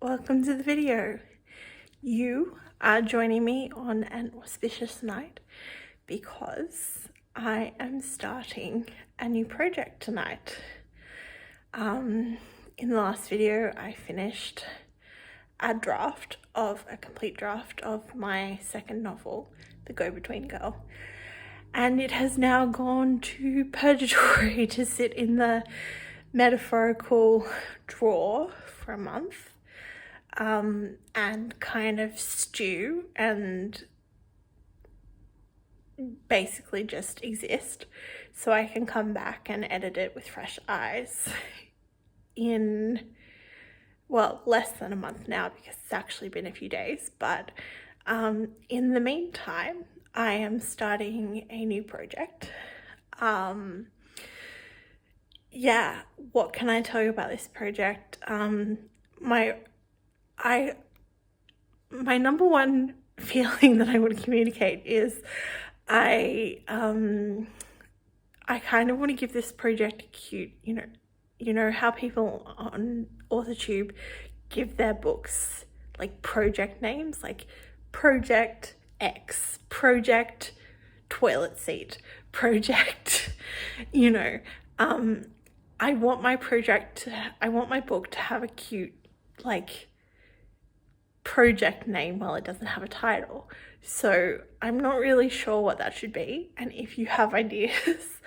welcome to the video. You are joining me on an auspicious night because I am starting a new project tonight. In the last video, I finished a complete draft of my second novel, The Go-Between Girl, and it has now gone to purgatory to sit in the metaphorical drawer for a month and kind of stew and basically just exist so I can come back and edit it with fresh eyes in, well, less than a month now because it's actually been a few days. But in the meantime, I am starting a new project. Yeah, what can I tell you about this project? My number one feeling that I want to communicate is I kind of want to give this project a cute, you know how people on AuthorTube give their books like project names, like Project X, Project Toilet Seat, Project, I want my book to have a cute, like, project name while it doesn't have a title. So I'm not really sure what that should be, and if you have ideas,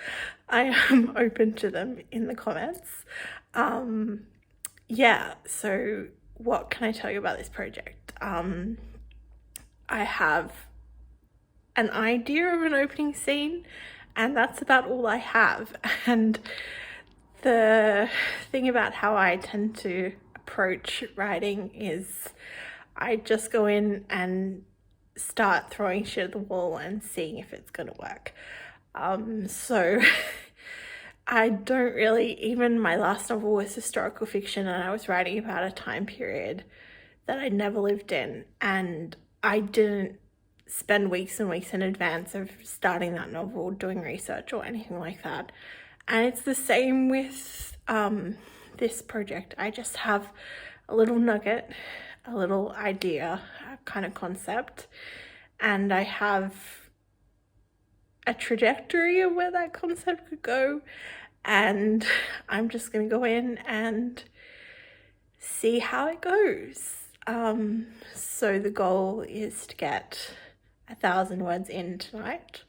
I am open to them in the comments. Yeah, so what can I tell you about this project? I have an idea of an opening scene, and that's about all I have. And the thing about how I tend to approach writing is I just go in and start throwing shit at the wall and seeing if it's gonna work. So I don't really, even my last novel was historical fiction and I was writing about a time period that I never lived in, and I didn't spend weeks and weeks in advance of starting that novel doing research or anything like that. And it's the same with this project. I just have a little nugget, a little idea, a kind of concept, and I have a trajectory of where that concept could go, and I'm just gonna go in and see how it goes. So the goal is to get 1,000 words in tonight.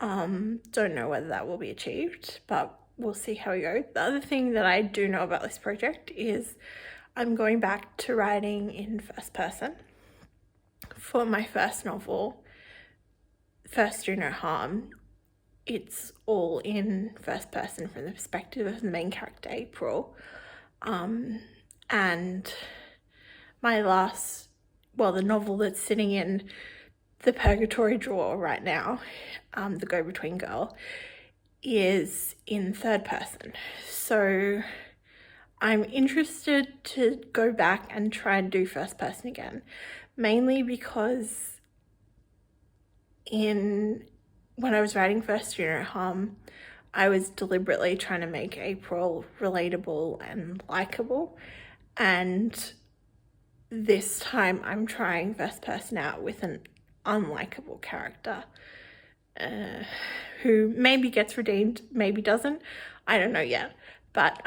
Don't know whether that will be achieved, but we'll see how we go. The other thing that I do know about this project is I'm going back to writing in first person for my first novel, First Do No Harm. It's all in first person from the perspective of the main character, April. And my the novel that's sitting in the purgatory drawer right now, The Go-Between Girl, is in third person. So I'm interested to go back and try and do first person again, mainly because when I was writing First Do No Harm, I was deliberately trying to make April relatable and likable, and this time I'm trying first person out with an unlikable character who maybe gets redeemed, maybe doesn't, I don't know yet. But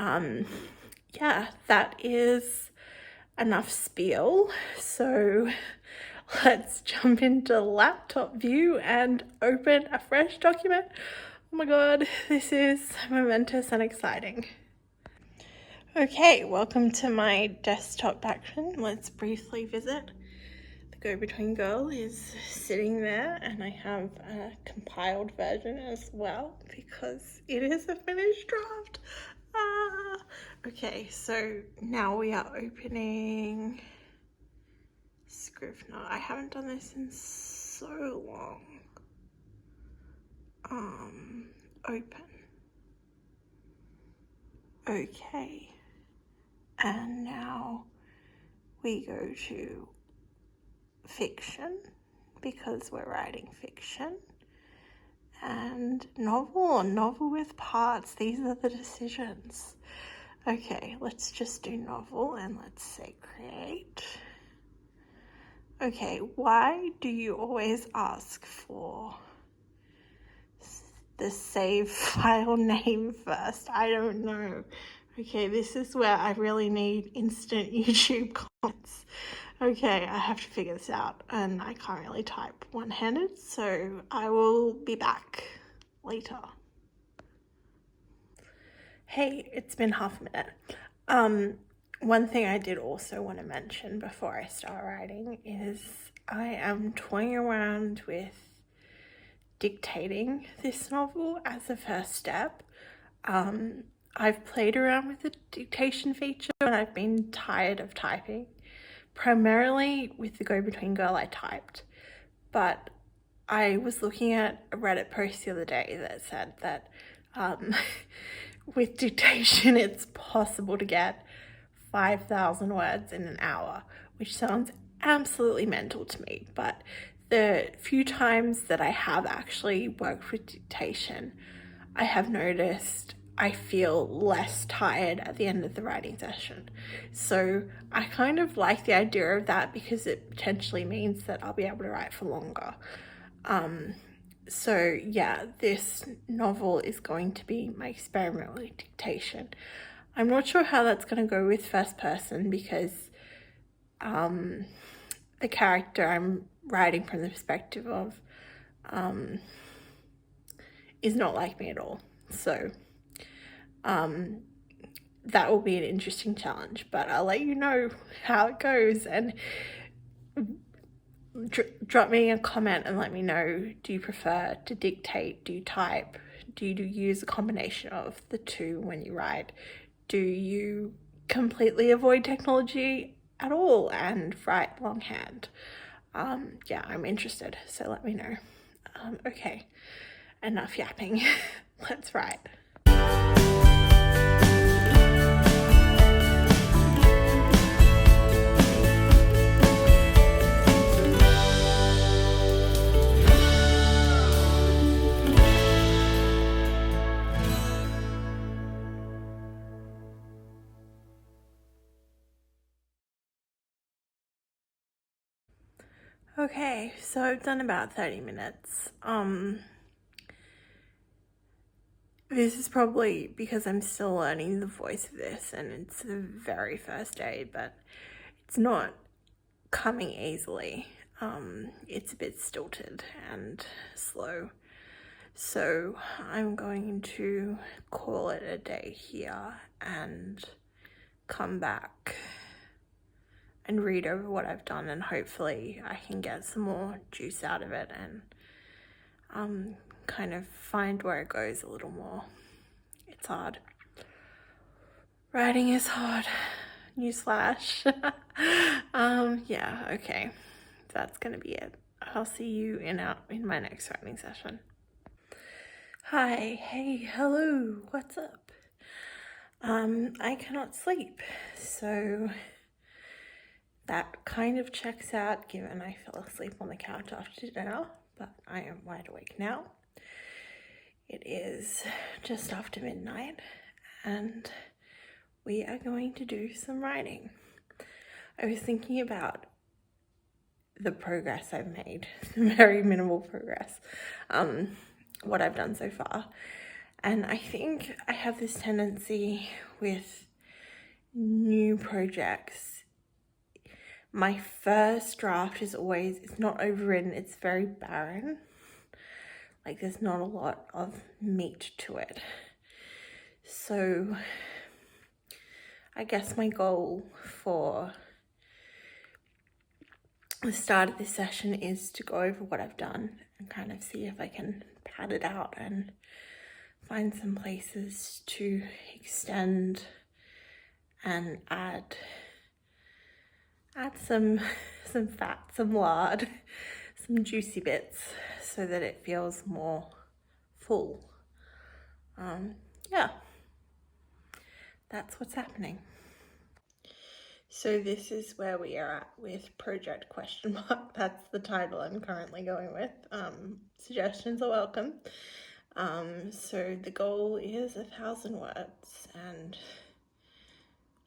yeah, that is enough spiel. So let's jump into laptop view and open a fresh document. Oh my god, this is momentous and exciting. Okay, welcome to my desktop action. Let's briefly visit. The Go-Between Girl is sitting there, and I have a compiled version as well because it is a finished draft. Okay, so now we are opening Scrivener. I haven't done this in so long. Open. Okay, and now we go to fiction because we're writing fiction, and novel or novel with parts. These are the decisions. Okay, let's just do novel and let's say create. Okay, why do you always ask for the save file name first? I don't know. Okay, this is where I really need instant YouTube comments. Okay, I have to figure this out, and I can't really type one-handed, so I will be back later. Hey, it's been half a minute. One thing I did also want to mention before I start writing is I am toying around with dictating this novel as a first step. I've played around with the dictation feature and I've been tired of typing. Primarily with the go-between girl I typed, but I was looking at a Reddit post the other day that said that with dictation it's possible to get 5,000 words in an hour, which sounds absolutely mental to me, but the few times that I have actually worked with dictation, I have noticed I feel less tired at the end of the writing session. So I kind of like the idea of that because it potentially means that I'll be able to write for longer. So yeah, this novel is going to be my experiment with dictation. I'm not sure how that's going to go with first person because the character I'm writing from the perspective of is not like me at all. So that will be an interesting challenge, but I'll let you know how it goes, and drop me a comment and let me know, do you prefer to dictate, do you type, do you use a combination of the two when you write, do you completely avoid technology at all and write longhand? Yeah, I'm interested, so let me know. Okay, enough yapping. Let's write. Okay, so I've done about 30 minutes. This is probably because I'm still learning the voice of this and it's the very first day, but it's not coming easily. It's a bit stilted and slow. So I'm going to call it a day here and come back and read over what I've done, and hopefully I can get some more juice out of it and kind of find where it goes a little more. It's hard. Writing is hard. Newsflash. Yeah, okay. That's gonna be it. I'll see you in my next writing session. Hi, hey, hello, what's up? I cannot sleep, so that kind of checks out given I fell asleep on the couch after dinner, but I am wide awake now. It is just after midnight and we are going to do some writing. I was thinking about the progress I've made, very minimal progress, what I've done so far. And I think I have this tendency with new projects. My first draft is always, it's not overwritten, it's very barren. Like there's not a lot of meat to it. So I guess my goal for the start of this session is to go over what I've done and kind of see if I can pad it out and find some places to extend and add some fat, some lard, some juicy bits so that it feels more full. Yeah, that's what's happening. So this is where we are at with project ? That's the title I'm currently going with. Suggestions are welcome. So the goal is 1,000 words, and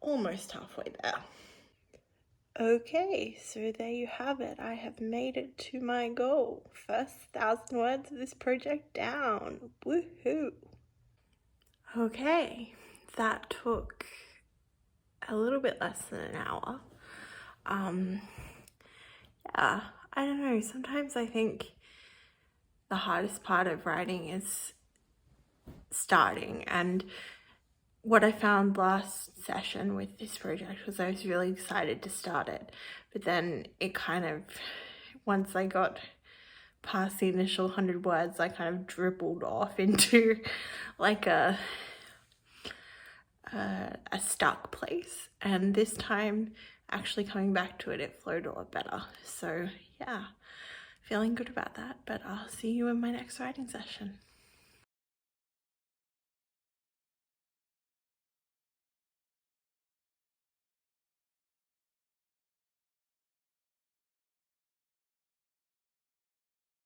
almost halfway there. Okay, so there you have it. I have made it to my goal. First 1,000 words of this project down. Woohoo! Okay, that took a little bit less than an hour. Yeah, I don't know, sometimes I think the hardest part of writing is starting, and what I found last session with this project was I was really excited to start it, but then it kind of, once I got past the initial 100 words, I kind of dribbled off into like a stuck place, and this time actually coming back to it, it flowed a lot better. So yeah, feeling good about that, but I'll see you in my next writing session.